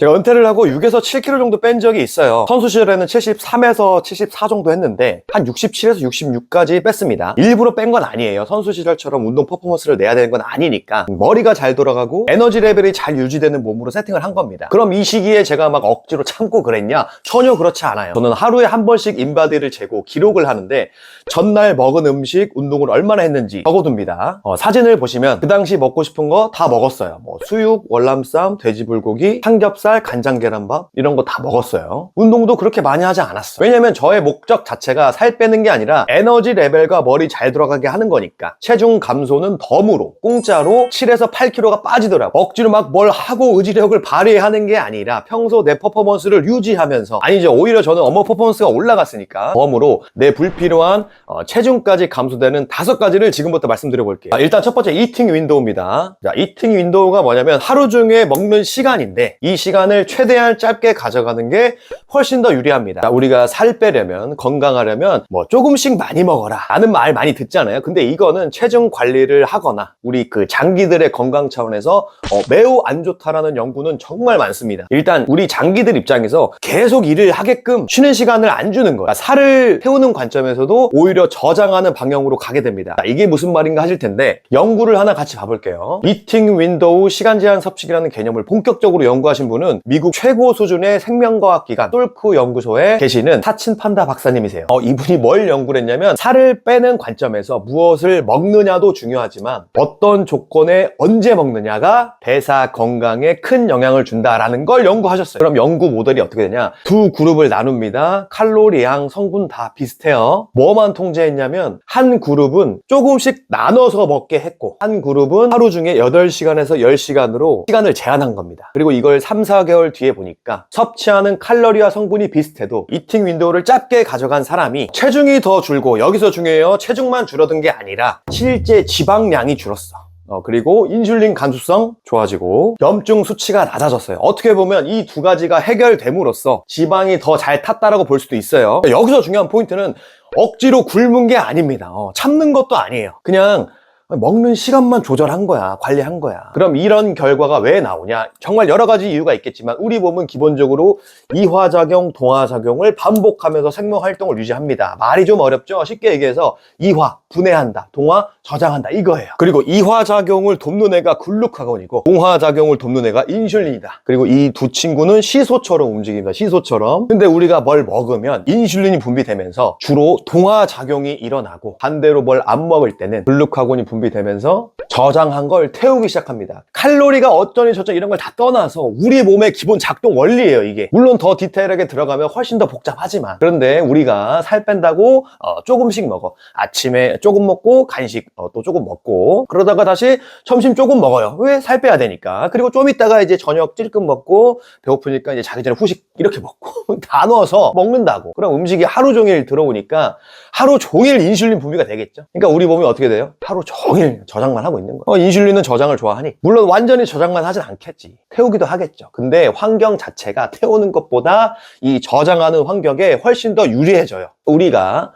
제가 은퇴를 하고 6에서 7kg 정도 뺀 적이 있어요. 선수 시절에는 73에서 74 정도 했는데 한 67에서 66까지 뺐습니다. 일부러 뺀 건 아니에요. 선수 시절처럼 운동 퍼포먼스를 내야 되는 건 아니니까 머리가 잘 돌아가고 에너지 레벨이 잘 유지되는 몸으로 세팅을 한 겁니다. 그럼 이 시기에 제가 막 억지로 참고 그랬냐? 전혀 그렇지 않아요. 저는 하루에 한 번씩 인바디를 재고 기록을 하는데 전날 먹은 음식, 운동을 얼마나 했는지 적어둡니다. 사진을 보시면 그 당시 먹고 싶은 거 다 먹었어요. 뭐 수육, 월남쌈, 돼지불고기, 삼겹살, 간장계란밥 이런 거 다 먹었어요. 운동도 그렇게 많이 하지 않았어요. 왜냐면 저의 목적 자체가 살 빼는 게 아니라 에너지 레벨과 머리 잘 돌아가게 하는 거니까. 체중 감소는 덤으로 공짜로 7에서 8kg가 빠지더라고. 억지로 막 뭘 하고 의지력을 발휘하는 게 아니라 평소 내 퍼포먼스를 유지하면서, 아니죠, 오히려 저는 업무 퍼포먼스가 올라갔으니까 덤으로 내 불필요한 체중까지 감소되는 5가지를 지금부터 말씀드려 볼게요. 일단 첫 번째, 이팅 윈도우입니다. 자, 이팅 윈도우가 뭐냐면 하루 중에 먹는 시간인데 이 시간을 최대한 짧게 가져가는 게 훨씬 더 유리합니다. 자, 우리가 살 빼려면, 건강하려면 뭐 조금씩 많이 먹어라 라는 말 많이 듣잖아요. 근데 이거는 체중 관리를 하거나 우리 그 장기들의 건강 차원에서 매우 안 좋다라는 연구는 정말 많습니다. 일단 우리 장기들 입장에서 계속 일을 하게끔 쉬는 시간을 안 주는 거예요. 살을 태우는 관점에서도 오히려 저장하는 방향으로 가게 됩니다. 자, 이게 무슨 말인가 하실 텐데 연구를 하나 같이 봐볼게요. 이팅 윈도우 시간 제한 섭식이라는 개념을 본격적으로 연구하신 분은 미국 최고 수준의 생명과학 기관 솔크 연구소에 계시는 사친 판다 박사님이세요. 이분이 뭘 연구를 했냐면 살을 빼는 관점에서 무엇을 먹느냐도 중요하지만 어떤 조건에 언제 먹느냐가 대사 건강에 큰 영향을 준다라는 걸 연구하셨어요. 그럼 연구 모델이 어떻게 되냐? 두 그룹을 나눕니다. 칼로리, 양, 성분 다 비슷해요. 뭐만 통제했냐면 한 그룹은 조금씩 나눠서 먹게 했고 한 그룹은 하루 중에 8시간에서 10시간으로 시간을 제한한 겁니다. 그리고 이걸 3, 4개월 뒤에 보니까 섭취하는 칼로리와 성분이 비슷해도 이팅 윈도우를 짧게 가져간 사람이 체중이 더 줄고, 여기서 중요해요, 체중만 줄어든 게 아니라 실제 지방량이 줄었어. 그리고 인슐린 감수성 좋아지고 염증 수치가 낮아졌어요. 어떻게 보면 이 두 가지가 해결됨으로써 지방이 더 잘 탔다라고 볼 수도 있어요. 여기서 중요한 포인트는 억지로 굶은 게 아닙니다. 참는 것도 아니에요. 그냥 먹는 시간만 조절한 거야, 관리한 거야. 그럼 이런 결과가 왜 나오냐? 정말 여러 가지 이유가 있겠지만 우리 몸은 기본적으로 이화작용, 동화작용을 반복하면서 생명활동을 유지합니다. 말이 좀 어렵죠? 쉽게 얘기해서 이화, 분해한다, 동화, 저장한다, 이거예요. 그리고 이화작용을 돕는 애가 글루카곤이고 동화작용을 돕는 애가 인슐린이다. 그리고 이 두 친구는 시소처럼 움직입니다. 시소처럼. 근데 우리가 뭘 먹으면 인슐린이 분비되면서 주로 동화작용이 일어나고, 반대로 뭘 안 먹을 때는 글루카곤이 분비되면서 저장한 걸 태우기 시작합니다. 칼로리가 어쩌니 저쩌니 이런 걸 다 떠나서 우리 몸의 기본 작동 원리예요, 이게. 물론 더 디테일하게 들어가면 훨씬 더 복잡하지만, 그런데 우리가 살 뺀다고 조금씩 먹어. 아침에 조금 먹고 간식 또 조금 먹고, 그러다가 다시 점심 조금 먹어요. 왜? 살 빼야 되니까. 그리고 좀 있다가 이제 저녁 찔끔 먹고 배고프니까 이제 자기 전에 후식 이렇게 먹고 다 넣어서 먹는다고. 그럼 음식이 하루 종일 들어오니까 하루 종일 인슐린 분비가 되겠죠. 그러니까 우리 몸이 어떻게 돼요? 하루 종일 저장만 하고 있는 거예요. 인슐린은 저장을 좋아하니 물론 완전히 저장만 하진 않겠지. 태우기도 하겠죠. 근데 환경 자체가 태우는 것보다 이 저장하는 환경에 훨씬 더 유리해져요. 우리가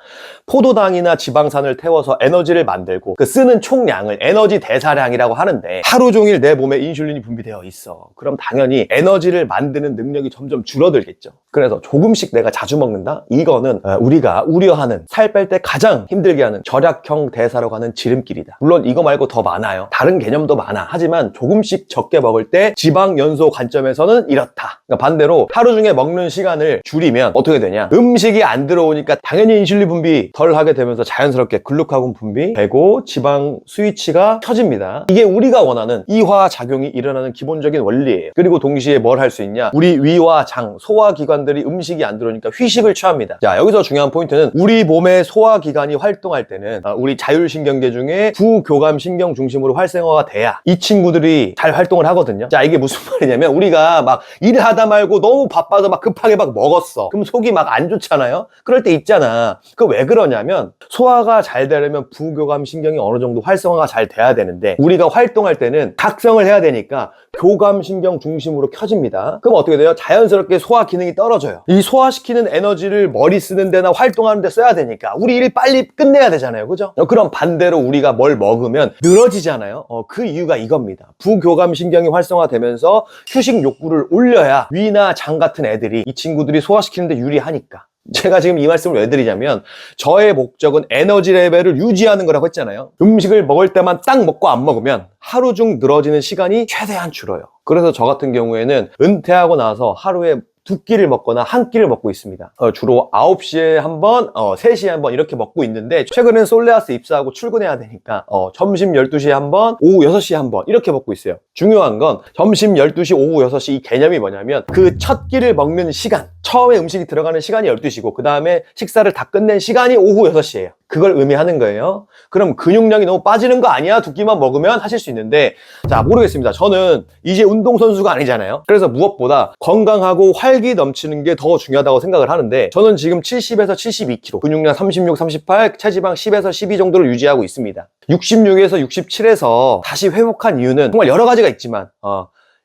포도당이나 지방산을 태워서 에너지를 만들고 그 쓰는 총량을 에너지 대사량이라고 하는데 하루 종일 내 몸에 인슐린이 분비되어 있어. 그럼 당연히 에너지를 만드는 능력이 점점 줄어들겠죠. 그래서 조금씩 내가 자주 먹는다? 이거는 우리가 우려하는 살 뺄 때 가장 힘들게 하는 절약형 대사로 가는 지름길이다. 물론 이거 말고 더 많아요. 다른 개념도 많아. 하지만 조금씩 적게 먹을 때 지방 연소 관점에서는 이렇다. 그러니까 반대로 하루 중에 먹는 시간을 줄이면 어떻게 되냐? 음식이 안 들어오니까 당연히 인슐린 분비 덜 하게 되면서 자연스럽게 글루카곤 분비 되고 지방 스위치가 켜집니다. 이게 우리가 원하는 이화작용이 일어나는 기본적인 원리예요. 그리고 동시에 뭘 할 수 있냐? 우리 위와 장, 소화기관들이 음식이 안 들어오니까 휴식을 취합니다. 자, 여기서 중요한 포인트는 우리 몸의 소화기관이 활동할 때는 우리 자율신경계 중에 부교감신경 중심으로 활성화가 돼야 이 친구들이 잘 활동을 하거든요. 자, 이게 무슨 말이냐면 우리가 막 일하다 말고 너무 바빠서 막 급하게 막 먹었어. 그럼 속이 막 안 좋잖아요. 그럴 때 있잖아. 그 왜 그러냐면 소화가 잘 되려면 부교감신경이 어느 정도 활성화가 잘 돼야 되는데 우리가 활동할 때는 각성을 해야 되니까 교감신경 중심으로 켜집니다. 그럼 어떻게 돼요? 자연스럽게 소화 기능이 떨어져요. 이 소화시키는 에너지를 머리 쓰는 데나 활동하는 데 써야 되니까 우리 일 빨리 끝내야 되잖아요. 그죠? 그럼 반대로 우리가 뭘 먹으면 늘어지잖아요. 그 이유가 이겁니다. 부교감 신경이 활성화되면서 휴식 욕구를 올려야 위나 장 같은 애들이 이 친구들이 소화시키는 데 유리하니까. 제가 지금 이 말씀을 왜 드리냐면 저의 목적은 에너지 레벨을 유지하는 거라고 했잖아요. 음식을 먹을 때만 딱 먹고 안 먹으면 하루 중 늘어지는 시간이 최대한 줄어요. 그래서 저 같은 경우에는 은퇴하고 나서 하루에 2끼를 먹거나 1끼를 먹고 있습니다. 주로 9시에 한 번, 3시에 한 번 이렇게 먹고 있는데 최근엔 솔레아스 입사하고 출근해야 되니까 점심 12시에 한 번, 오후 6시에 한 번 이렇게 먹고 있어요. 중요한 건 점심 12시, 오후 6시 이 개념이 뭐냐면 그 첫 끼를 먹는 시간, 처음에 음식이 들어가는 시간이 12시고 그 다음에 식사를 다 끝낸 시간이 오후 6시예요. 그걸 의미하는 거예요. 그럼 근육량이 너무 빠지는 거 아니야? 2끼만 먹으면 하실 수 있는데 자 모르겠습니다. 저는 이제 운동선수가 아니잖아요. 그래서 무엇보다 건강하고 활기 넘치는 게 더 중요하다고 생각을 하는데 저는 지금 70에서 72kg, 근육량 36, 38, 체지방 10에서 12 정도를 유지하고 있습니다. 66에서 67에서 다시 회복한 이유는 정말 여러 가지가 있지만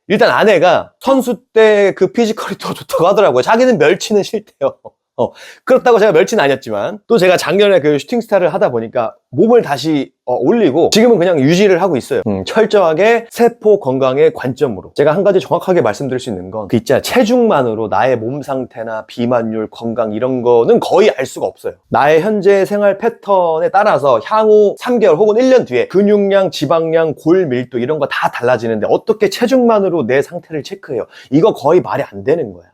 일단 아내가 선수 때 그 피지컬이 더 좋다고 하더라고요. 자기는 멸치는 싫대요. 그렇다고 제가 멸치는 아니었지만 또 제가 작년에 그 슈팅스타를 하다 보니까 몸을 다시 올리고 지금은 그냥 유지를 하고 있어요. 철저하게 세포 건강의 관점으로 제가 한 가지 정확하게 말씀드릴 수 있는 건 그 있잖아요. 체중만으로 나의 몸 상태나 비만율, 건강 이런 거는 거의 알 수가 없어요. 나의 현재 생활 패턴에 따라서 향후 3개월 혹은 1년 뒤에 근육량, 지방량, 골 밀도 이런 거 다 달라지는데 어떻게 체중만으로 내 상태를 체크해요? 이거 거의 말이 안 되는 거야.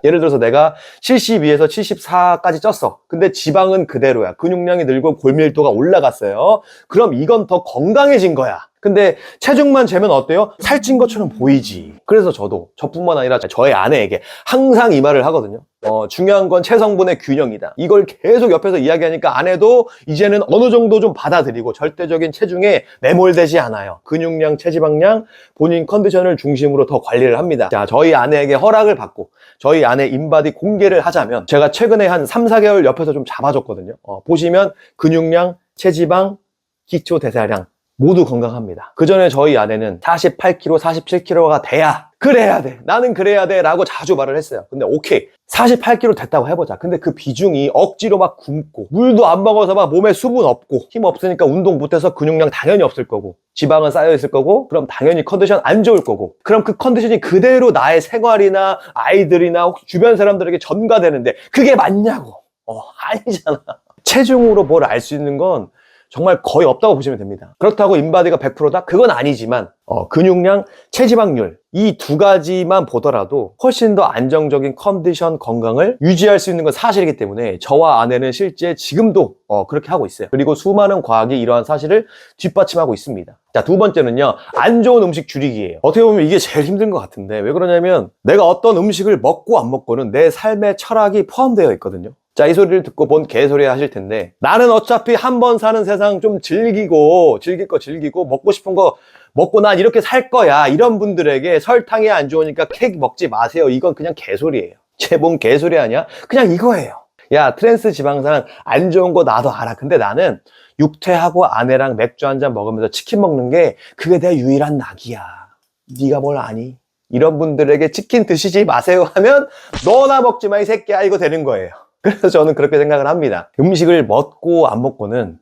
예를 들어서 내가 72에서 74까지 쪘어. 근데 지방은 그대로야. 근육량이 늘고 골밀도가 올라갔어요. 그럼 이건 더 건강해진 거야. 근데 체중만 재면 어때요? 살찐 것처럼 보이지. 그래서 저뿐만 아니라 저의 아내에게 항상 이 말을 하거든요. 중요한 건 체성분의 균형이다. 이걸 계속 옆에서 이야기하니까 아내도 이제는 어느 정도 좀 받아들이고 절대적인 체중에 매몰되지 않아요. 근육량, 체지방량, 본인 컨디션을 중심으로 더 관리를 합니다. 자, 저희 아내에게 허락을 받고 저희 아내 인바디 공개를 하자면 제가 최근에 한 3, 4개월 옆에서 좀 잡아줬거든요. 보시면 근육량, 체지방, 기초 대사량 모두 건강합니다. 그 전에 저희 아내는 48kg, 47kg가 돼야 그래야 돼. 나는 그래야 돼 라고 자주 말을 했어요. 근데 오케이 48kg 됐다고 해보자. 근데 그 비중이 억지로 막 굶고 물도 안 먹어서 막 몸에 수분 없고 힘 없으니까 운동 못해서 근육량 당연히 없을 거고 지방은 쌓여 있을 거고 그럼 당연히 컨디션 안 좋을 거고 그럼 그 컨디션이 그대로 나의 생활이나 아이들이나 혹시 주변 사람들에게 전가되는데 그게 맞냐고. 아니잖아. 체중으로 뭘 알 수 있는 건 정말 거의 없다고 보시면 됩니다. 그렇다고 인바디가 100%다? 그건 아니지만 근육량, 체지방률 이 두 가지만 보더라도 훨씬 더 안정적인 컨디션 건강을 유지할 수 있는 건 사실이기 때문에 저와 아내는 실제 지금도 그렇게 하고 있어요. 그리고 수많은 과학이 이러한 사실을 뒷받침하고 있습니다. 자, 두 번째는요. 안 좋은 음식 줄이기예요. 어떻게 보면 이게 제일 힘든 것 같은데 왜 그러냐면 내가 어떤 음식을 먹고 안 먹고는 내 삶의 철학이 포함되어 있거든요. 자, 이 소리를 듣고 뭔 개소리 하실 텐데 나는 어차피 한 번 사는 세상 좀 즐길 거 즐기고 먹고 싶은 거 먹고 난 이렇게 살 거야. 이런 분들에게 설탕이 안 좋으니까 케이크 먹지 마세요. 이건 그냥 개소리예요. 쟤 뭔 개소리 아니야? 그냥 이거예요. 야, 트랜스 지방산 안 좋은 거 나도 알아. 근데 나는 육퇴하고 아내랑 맥주 한 잔 먹으면서 치킨 먹는 게 그게 내 유일한 낙이야. 네가 뭘 아니? 이런 분들에게 치킨 드시지 마세요 하면 너나 먹지 마 이 새끼야 이거 되는 거예요. 그래서 저는 그렇게 생각을 합니다. 음식을 먹고 안 먹고는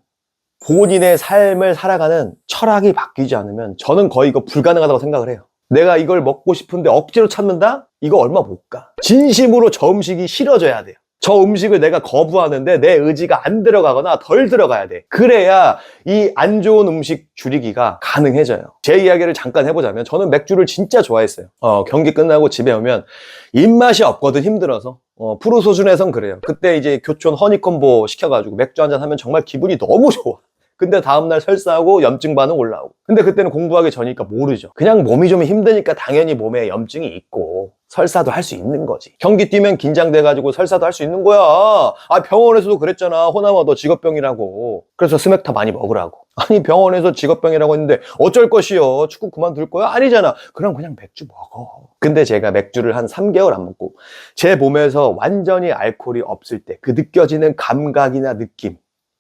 본인의 삶을 살아가는 철학이 바뀌지 않으면 저는 거의 이거 불가능하다고 생각을 해요. 내가 이걸 먹고 싶은데 억지로 참는다? 이거 얼마 못 가. 진심으로 저 음식이 싫어져야 돼요. 저 음식을 내가 거부하는데 내 의지가 안 들어가거나 덜 들어가야 돼. 그래야 이 안 좋은 음식 줄이기가 가능해져요. 제 이야기를 잠깐 해보자면 저는 맥주를 진짜 좋아했어요. 경기 끝나고 집에 오면 입맛이 없거든 힘들어서. 프로소준에선 그래요. 그때 이제 교촌 허니콤보 시켜가지고 맥주 한잔 하면 정말 기분이 너무 좋아. 근데 다음날 설사하고 염증 반응 올라오고. 근데 그때는 공부하기 전이니까 모르죠. 그냥 몸이 좀 힘드니까 당연히 몸에 염증이 있고 설사도 할 수 있는 거지. 경기 뛰면 긴장돼가지고 설사도 할 수 있는 거야. 병원에서도 그랬잖아. 호남아 너 직업병이라고. 그래서 스맥타 많이 먹으라고. 아니 병원에서 직업병이라고 했는데 어쩔 것이요. 축구 그만둘 거야? 아니잖아. 그럼 그냥 맥주 먹어. 근데 제가 맥주를 한 3개월 안 먹고 제 몸에서 완전히 알코올이 없을 때 그 느껴지는 감각이나 느낌,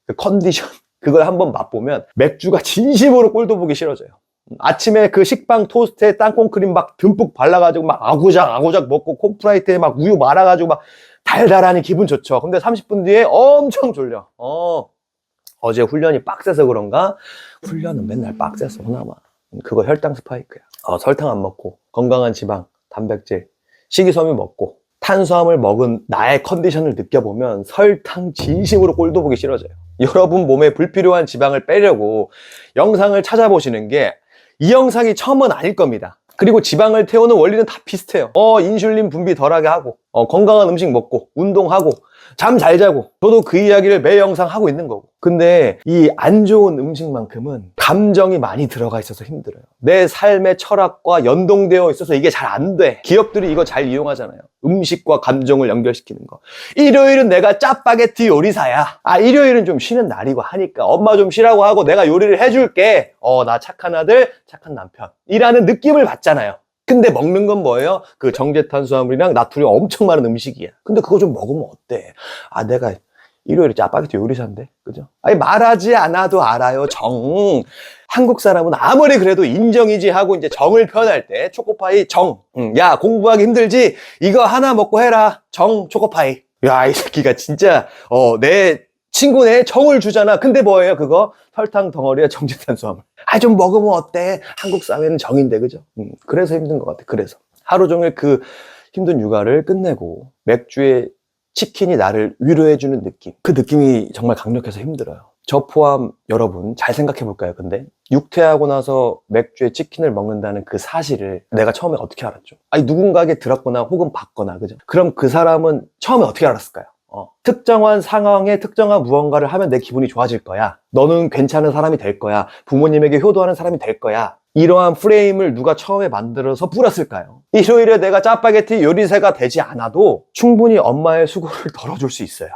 그 컨디션 그걸 한번 맛보면 맥주가 진심으로 꼴도 보기 싫어져요. 아침에 그 식빵 토스트에 땅콩 크림 막 듬뿍 발라가지고 막 아구작 먹고 콘프라이트에 막 우유 말아가지고 막 달달하니 기분 좋죠. 근데 30분 뒤에 엄청 졸려. 어제 훈련이 빡세서 그런가? 훈련은 맨날 빡세서 그나마. 그거 혈당 스파이크야. 설탕 안 먹고 건강한 지방, 단백질, 식이섬유 먹고 탄수화물 먹은 나의 컨디션을 느껴보면 설탕 진심으로 꼴도 보기 싫어져요. 여러분 몸에 불필요한 지방을 빼려고 영상을 찾아보시는 게 이 영상이 처음은 아닐 겁니다. 그리고 지방을 태우는 원리는 다 비슷해요. 인슐린 분비 덜하게 하고 건강한 음식 먹고 운동하고 잠 잘 자고, 저도 그 이야기를 매 영상 하고 있는 거고. 근데 이 안 좋은 음식만큼은 감정이 많이 들어가 있어서 힘들어요. 내 삶의 철학과 연동되어 있어서 이게 잘 안 돼. 기업들이 이거 잘 이용하잖아요. 음식과 감정을 연결시키는 거. 일요일은 내가 짜파게티 요리사야. 일요일은 좀 쉬는 날이고 하니까 엄마 좀 쉬라고 하고 내가 요리를 해줄게. 나 착한 아들, 착한 남편 이라는 느낌을 받잖아요. 근데 먹는 건 뭐예요? 그 정제탄수화물이랑 나트륨 엄청 많은 음식이야. 근데 그거 좀 먹으면 어때? 내가 일요일에 짜파게티 요리사인데, 그죠? 말하지 않아도 알아요. 한국 사람은 아무리 그래도 인정이지 하고 이제 정을 표현할 때 초코파이 야, 공부하기 힘들지? 이거 하나 먹고 해라. 초코파이. 야, 이 새끼가 진짜 내 친구네 정을 주잖아. 근데 뭐예요? 그거 설탕 덩어리에 정제탄수화물. 좀 먹으면 어때? 한국 사회는 정인데, 그죠? 그래서 힘든 것 같아. 그래서 하루 종일 그 힘든 육아를 끝내고 맥주에 치킨이 나를 위로해주는 느낌. 그 느낌이 정말 강력해서 힘들어요. 저 포함 여러분 잘 생각해 볼까요? 근데 육퇴하고 나서 맥주에 치킨을 먹는다는 그 사실을 내가 처음에 어떻게 알았죠? 누군가에게 들었거나 혹은 봤거나, 그죠? 그럼 그 사람은 처음에 어떻게 알았을까요? 특정한 상황에 특정한 무언가를 하면 내 기분이 좋아질 거야. 너는 괜찮은 사람이 될 거야. 부모님에게 효도하는 사람이 될 거야. 이러한 프레임을 누가 처음에 만들어서 뿌렸을까요? 일요일에 내가 짜파게티 요리사가 되지 않아도 충분히 엄마의 수고를 덜어줄 수 있어요.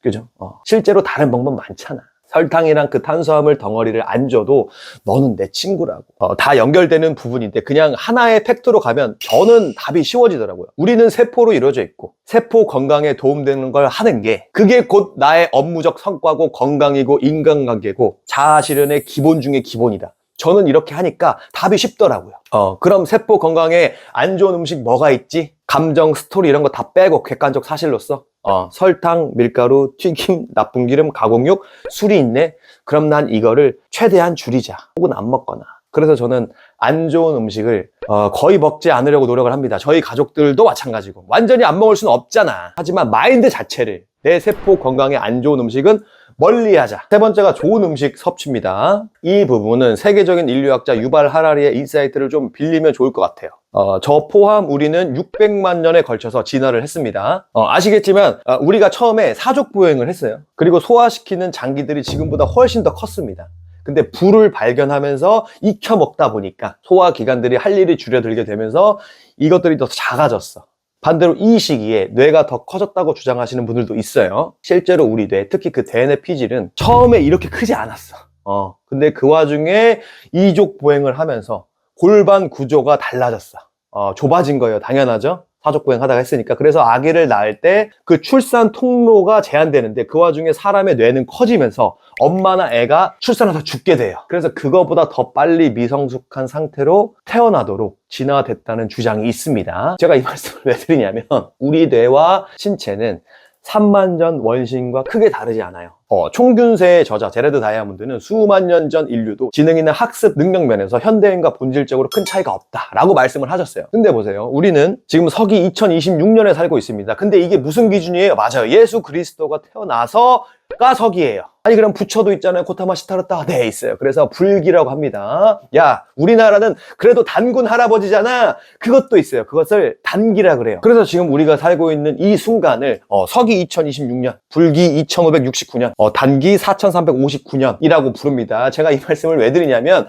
그죠? 실제로 다른 방법 많잖아. 설탕이랑 그 탄수화물 덩어리를 안 줘도 너는 내 친구라고. 다 연결되는 부분인데 그냥 하나의 팩트로 가면 저는 답이 쉬워지더라고요. 우리는 세포로 이루어져 있고 세포 건강에 도움되는 걸 하는 게 그게 곧 나의 업무적 성과고 건강이고 인간관계고 자아 실현의 기본 중에 기본이다. 저는 이렇게 하니까 답이 쉽더라고요. 그럼 세포 건강에 안 좋은 음식 뭐가 있지? 감정, 스토리 이런 거 다 빼고 객관적 사실로서 설탕, 밀가루, 튀김, 나쁜 기름, 가공육, 술이 있네? 그럼 난 이거를 최대한 줄이자. 혹은 안 먹거나. 그래서 저는 안 좋은 음식을 거의 먹지 않으려고 노력을 합니다. 저희 가족들도 마찬가지고. 완전히 안 먹을 수는 없잖아. 하지만 마인드 자체를 내 세포 건강에 안 좋은 음식은 멀리하자. 세 번째가 좋은 음식 섭취입니다. 이 부분은 세계적인 인류학자 유발 하라리의 인사이트를 좀 빌리면 좋을 것 같아요. 저 포함 우리는 600만 년에 걸쳐서 진화를 했습니다. 아시겠지만 우리가 처음에 사족보행을 했어요. 그리고 소화시키는 장기들이 지금보다 훨씬 더 컸습니다. 근데 불을 발견하면서 익혀 먹다 보니까 소화기관들이 할 일이 줄어들게 되면서 이것들이 더 작아졌어. 반대로 이 시기에 뇌가 더 커졌다고 주장하시는 분들도 있어요. 실제로 우리 뇌, 특히 그 대뇌 피질은 처음에 이렇게 크지 않았어. 근데 그 와중에 이족 보행을 하면서 골반 구조가 달라졌어. 좁아진 거예요. 당연하죠. 사족보행 하다가 했으니까. 그래서 아기를 낳을 때 그 출산 통로가 제한되는데 그 와중에 사람의 뇌는 커지면서 엄마나 애가 출산해서 죽게 돼요. 그래서 그거보다 더 빨리 미성숙한 상태로 태어나도록 진화됐다는 주장이 있습니다. 제가 이 말씀을 왜 드리냐면 우리 뇌와 신체는 3만 전 원신과 크게 다르지 않아요. 총균세의 저자 제레드 다이아몬드는 수만 년 전 인류도 지능 있는 학습 능력 면에서 현대인과 본질적으로 큰 차이가 없다라고 말씀을 하셨어요. 근데 보세요. 우리는 지금 서기 2026년에 살고 있습니다. 근데 이게 무슨 기준이에요? 맞아요. 예수 그리스도가 태어나서가 서기예요. 그럼 부처도 있잖아요. 고타마 시타르타. 네, 있어요. 그래서 불기라고 합니다. 야, 우리나라는 그래도 단군 할아버지잖아. 그것도 있어요. 그것을 단기라 그래요. 그래서 지금 우리가 살고 있는 이 순간을 서기 2026년, 불기 2569년, 단기 4359년이라고 부릅니다. 제가 이 말씀을 왜 드리냐면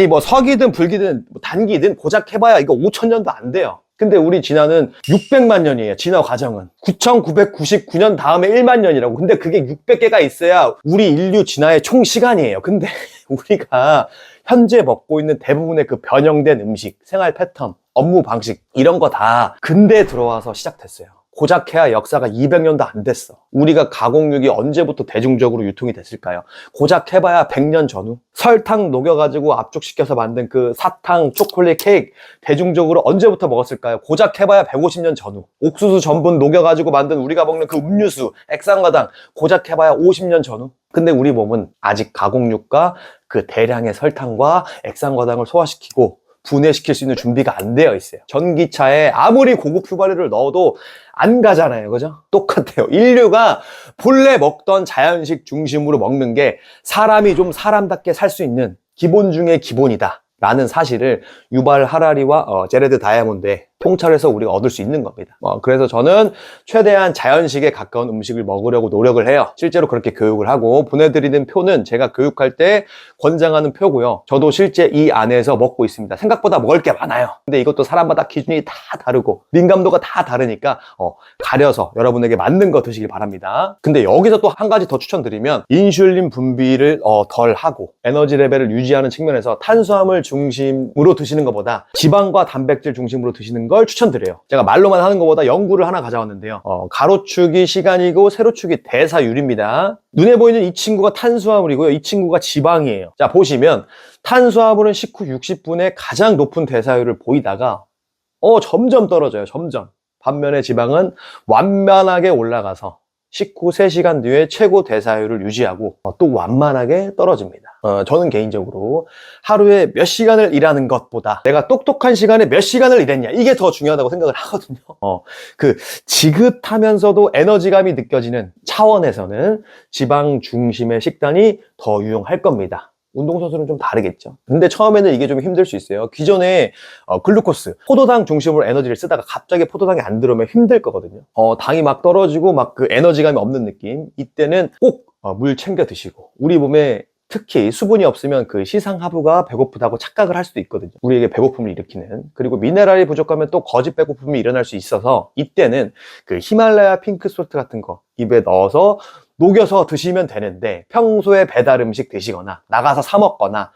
뭐 서기든 불기든 단기든 고작 해봐야 이거 5000년도 안 돼요. 근데 우리 진화는 600만 년이에요. 진화 과정은 9999년 다음에 1만 년이라고. 근데 그게 600개가 있어야 우리 인류 진화의 총 시간이에요. 근데 우리가 현재 먹고 있는 대부분의 그 변형된 음식, 생활 패턴, 업무 방식 이런 거 다 근대에 들어와서 시작됐어요. 고작해야 역사가 200년도 안 됐어. 우리가 가공육이 언제부터 대중적으로 유통이 됐을까요? 고작해봐야 100년 전후. 설탕 녹여가지고 압축시켜서 만든 그 사탕, 초콜릿, 케이크 대중적으로 언제부터 먹었을까요? 고작해봐야 150년 전후. 옥수수 전분 녹여가지고 만든 우리가 먹는 그 음료수, 액상과당 고작해봐야 50년 전후. 근데 우리 몸은 아직 가공육과 그 대량의 설탕과 액상과당을 소화시키고 분해시킬 수 있는 준비가 안 되어 있어요. 전기차에 아무리 고급 휘발유를 넣어도 안 가잖아요. 그죠? 똑같아요. 인류가 본래 먹던 자연식 중심으로 먹는 게 사람이 좀 사람답게 살 수 있는 기본 중에 기본이다 라는 사실을 유발 하라리와 제레드 다이아몬드의 통찰에서 우리가 얻을 수 있는 겁니다. 그래서 저는 최대한 자연식에 가까운 음식을 먹으려고 노력을 해요. 실제로 그렇게 교육을 하고 보내드리는 표는 제가 교육할 때 권장하는 표고요. 저도 실제 이 안에서 먹고 있습니다. 생각보다 먹을 게 많아요. 근데 이것도 사람마다 기준이 다 다르고 민감도가 다 다르니까 가려서 여러분에게 맞는 거 드시길 바랍니다. 근데 여기서 또 한 가지 더 추천드리면 인슐린 분비를 덜 하고 에너지 레벨을 유지하는 측면에서 탄수화물 중심으로 드시는 것보다 지방과 단백질 중심으로 드시는 걸 추천드려요. 제가 말로만 하는 것보다 연구를 하나 가져왔는데요. 가로축이 시간이고 세로축이 대사율입니다. 눈에 보이는 이 친구가 탄수화물이고요. 이 친구가 지방이에요. 자, 보시면 탄수화물은 식후 60분에 가장 높은 대사율을 보이다가 점점 떨어져요. 점점. 반면에 지방은 완만하게 올라가서 식후 3시간 뒤에 최고 대사율을 유지하고 또 완만하게 떨어집니다. 저는 개인적으로 하루에 몇 시간을 일하는 것보다 내가 똑똑한 시간에 몇 시간을 일했냐 이게 더 중요하다고 생각을 하거든요. 그 지긋하면서도 에너지감이 느껴지는 차원에서는 지방 중심의 식단이 더 유용할 겁니다. 운동선수는 좀 다르겠죠. 근데 처음에는 이게 좀 힘들 수 있어요. 기존에 글루코스, 포도당 중심으로 에너지를 쓰다가 갑자기 포도당이 안 들어오면 힘들 거거든요. 당이 막 떨어지고 막 그 에너지감이 없는 느낌. 이때는 꼭 물 챙겨 드시고 우리 몸에 특히 수분이 없으면 그 시상하부가 배고프다고 착각을 할 수도 있거든요. 우리에게 배고픔을 일으키는. 그리고 미네랄이 부족하면 또 거짓 배고픔이 일어날 수 있어서 이때는 그 히말라야 핑크솔트 같은 거 입에 넣어서 녹여서 드시면 되는데 평소에 배달 음식 드시거나 나가서 사 먹거나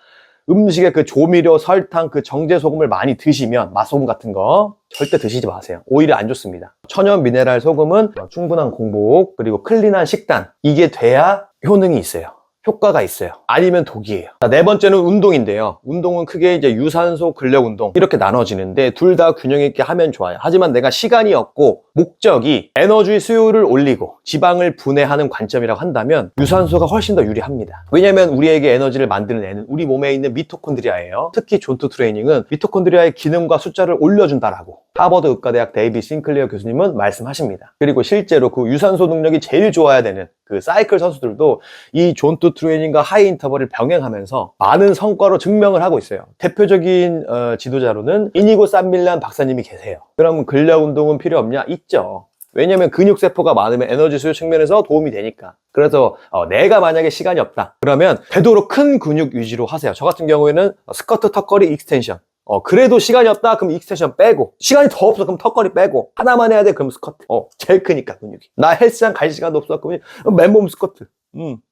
음식에 그 조미료, 설탕, 그 정제소금을 많이 드시면 맛소금 같은 거 절대 드시지 마세요. 오히려 안 좋습니다. 천연 미네랄 소금은 충분한 공복 그리고 클린한 식단 이게 돼야 효능이 있어요. 효과가 있어요. 아니면 독이에요. 자, 네 번째는 운동인데요. 운동은 크게 이제 유산소, 근력 운동 이렇게 나눠지는데 둘 다 균형 있게 하면 좋아요. 하지만 내가 시간이 없고 목적이 에너지 수요를 올리고 지방을 분해하는 관점이라고 한다면 유산소가 훨씬 더 유리합니다. 왜냐면 우리에게 에너지를 만드는 애는 우리 몸에 있는 미토콘드리아예요. 특히 존투 트레이닝은 미토콘드리아의 기능과 숫자를 올려준다라고 하버드 의과대학 데이비 싱클리어 교수님은 말씀하십니다. 그리고 실제로 그 유산소 능력이 제일 좋아야 되는 그 사이클 선수들도 이 존투 트레이닝과 하이 인터벌을 병행하면서 많은 성과로 증명을 하고 있어요. 대표적인 지도자로는 이니고 산밀란 박사님이 계세요. 그럼 근력 운동은 필요 없냐? 있죠. 왜냐면 근육세포가 많으면 에너지 수요 측면에서 도움이 되니까. 그래서 내가 만약에 시간이 없다 그러면 되도록 큰 근육 위주로 하세요. 저 같은 경우에는 스쿼트, 턱걸이, 익스텐션 그래도 시간이 없다 그럼 익스텐션 빼고 시간이 더 없어 그럼 턱걸이 빼고 하나만 해야 돼 그럼 스쿼트 제일 크니까 근육이 나 헬스장 갈 시간도 없어 그러면 맨몸 스쿼트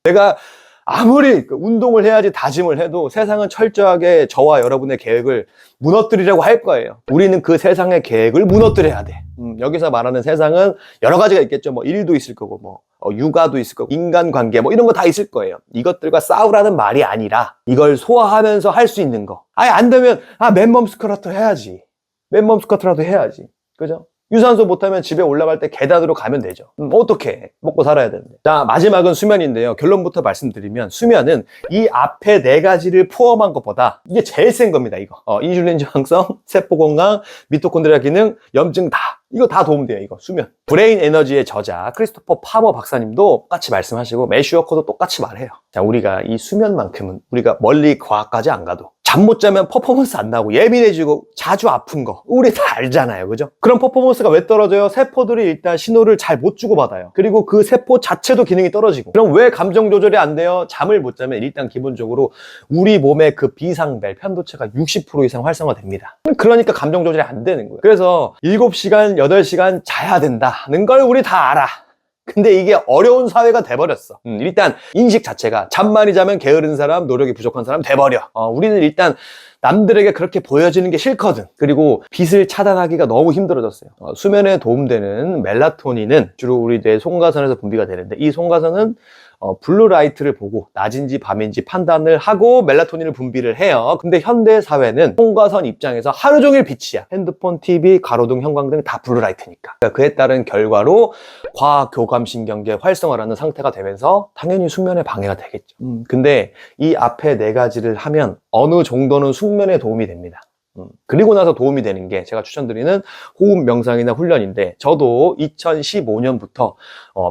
내가 아무리 운동을 해야지 다짐을 해도 세상은 철저하게 저와 여러분의 계획을 무너뜨리려고 할 거예요. 우리는 그 세상의 계획을 무너뜨려야 돼. 여기서 말하는 세상은 여러 가지가 있겠죠. 뭐 일도 있을 거고 육아도 있을 거고 인간관계 이런 거 다 있을 거예요. 이것들과 싸우라는 말이 아니라 이걸 소화하면서 할 수 있는 거. 아예 안 되면 맨몸 스쿼트 해야지. 맨몸 스쿼트라도 해야지. 그죠? 유산소 못하면 집에 올라갈 때 계단으로 가면 되죠. 어떻게 먹고 살아야 되는데. 자, 마지막은 수면인데요. 결론부터 말씀드리면 수면은 이 앞에 4가지를 포함한 것보다 이게 제일 센 겁니다. 이거 인슐린 저항성, 세포 건강, 미토콘드리아 기능, 염증 다 이거 다 도움돼요. 이거 수면. 브레인 에너지의 저자 크리스토퍼 파머 박사님도 똑같이 말씀하시고 매슈 워커도 똑같이 말해요. 자, 우리가 이 수면만큼은 우리가 멀리 과학까지 안 가도 잠 못 자면 퍼포먼스 안 나고 예민해지고 자주 아픈 거 우리 다 알잖아요. 그죠? 그럼 퍼포먼스가 왜 떨어져요? 세포들이 일단 신호를 잘 못 주고받아요. 그리고 그 세포 자체도 기능이 떨어지고 그럼 왜 감정 조절이 안 돼요? 잠을 못 자면 일단 기본적으로 우리 몸의 그 비상벨 편도체가 60% 이상 활성화됩니다. 그러니까 감정 조절이 안 되는 거예요. 그래서 7시간, 8시간 자야 된다는 걸 우리 다 알아. 근데 이게 어려운 사회가 돼버렸어. 일단 인식 자체가 잠 많이 자면 게으른 사람, 노력이 부족한 사람 돼버려. 우리는 일단 남들에게 그렇게 보여지는 게 싫거든. 그리고 빛을 차단하기가 너무 힘들어졌어요. 수면에 도움되는 멜라토닌은 주로 우리 뇌 송가선에서 분비가 되는데, 이 송가선은 블루라이트를 보고 낮인지 밤인지 판단을 하고 멜라토닌을 분비를 해요. 근데 현대 사회는 송가선 입장에서 하루 종일 빛이야. 핸드폰, TV, 가로등, 형광등 다 블루라이트니까. 그러니까 그에 따른 결과로 과교감신경계 활성화라는 상태가 되면서 당연히 숙면에 방해가 되겠죠. 근데 이 앞에 네 가지를 하면 어느 정도는 숙면에 도움이 됩니다. 그리고 나서 도움이 되는 게 제가 추천드리는 호흡 명상이나 훈련인데, 저도 2015년부터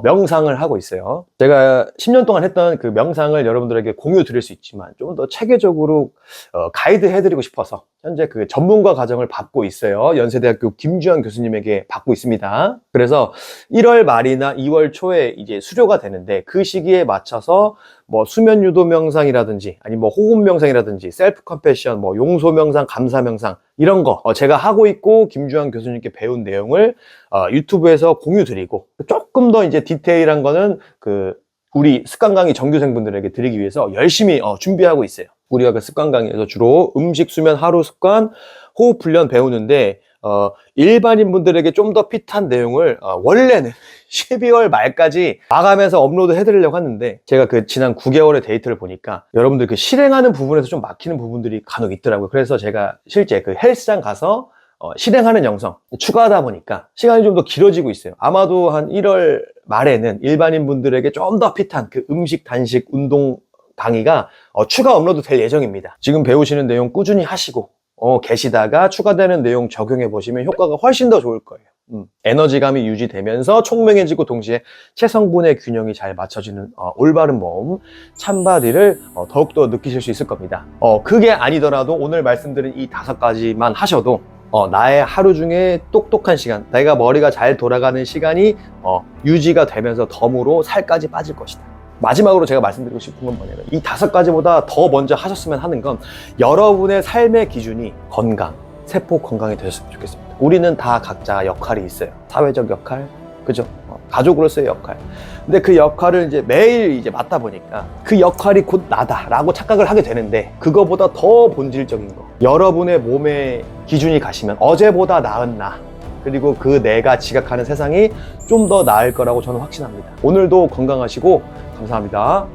명상을 하고 있어요. 제가 10년 동안 했던 그 명상을 여러분들에게 공유 드릴 수 있지만 좀 더 체계적으로 가이드 해드리고 싶어서 현재 그 전문가 과정을 받고 있어요. 연세대학교 김주현 교수님에게 받고 있습니다. 그래서 1월 말이나 2월 초에 이제 수료가 되는데, 그 시기에 맞춰서 뭐 수면 유도 명상이라든지 아니 뭐 호흡 명상이라든지 셀프 컴패션, 뭐 용서 명상, 감사 명상 이런 거 제가 하고 있고 김주환 교수님께 배운 내용을 유튜브에서 공유 드리고, 조금 더 이제 디테일한 거는 그 우리 습관 강의 정규생분들에게 드리기 위해서 열심히 준비하고 있어요. 우리가 그 습관 강의에서 주로 음식, 수면, 하루 습관, 호흡 훈련 배우는데 일반인 분들에게 좀 더 핏한 내용을 원래는 12월 말까지 마감해서 업로드 해드리려고 했는데, 제가 그 지난 9개월의 데이터를 보니까 여러분들 그 실행하는 부분에서 좀 막히는 부분들이 간혹 있더라고요. 그래서 제가 실제 그 헬스장 가서 실행하는 영상 추가하다 보니까 시간이 좀 더 길어지고 있어요. 아마도 한 1월 말에는 일반인 분들에게 좀 더 핏한 그 음식, 단식, 운동 강의가 추가 업로드 될 예정입니다. 지금 배우시는 내용 꾸준히 하시고 계시다가 추가되는 내용 적용해 보시면 효과가 훨씬 더 좋을 거예요. 에너지감이 유지되면서 총명해지고 동시에 체성분의 균형이 잘 맞춰지는 올바른 몸, 참바디를 더욱더 느끼실 수 있을 겁니다. 그게 아니더라도 오늘 말씀드린 이 5가지만 하셔도 나의 하루 중에 똑똑한 시간, 내가 머리가 잘 돌아가는 시간이 유지가 되면서 덤으로 살까지 빠질 것이다. 마지막으로 제가 말씀드리고 싶은 건 뭐냐면, 이 5가지보다 더 먼저 하셨으면 하는 건 여러분의 삶의 기준이 건강, 세포 건강이 되셨으면 좋겠습니다. 우리는 다 각자 역할이 있어요. 사회적 역할, 그죠? 가족으로서의 역할. 근데 그 역할을 이제 매일 이제 맡다 보니까 그 역할이 곧 나다라고 착각을 하게 되는데, 그거보다 더 본질적인 거, 여러분의 몸의 기준이 가시면 어제보다 나은 나, 그리고 그 내가 지각하는 세상이 좀 더 나을 거라고 저는 확신합니다. 오늘도 건강하시고 감사합니다.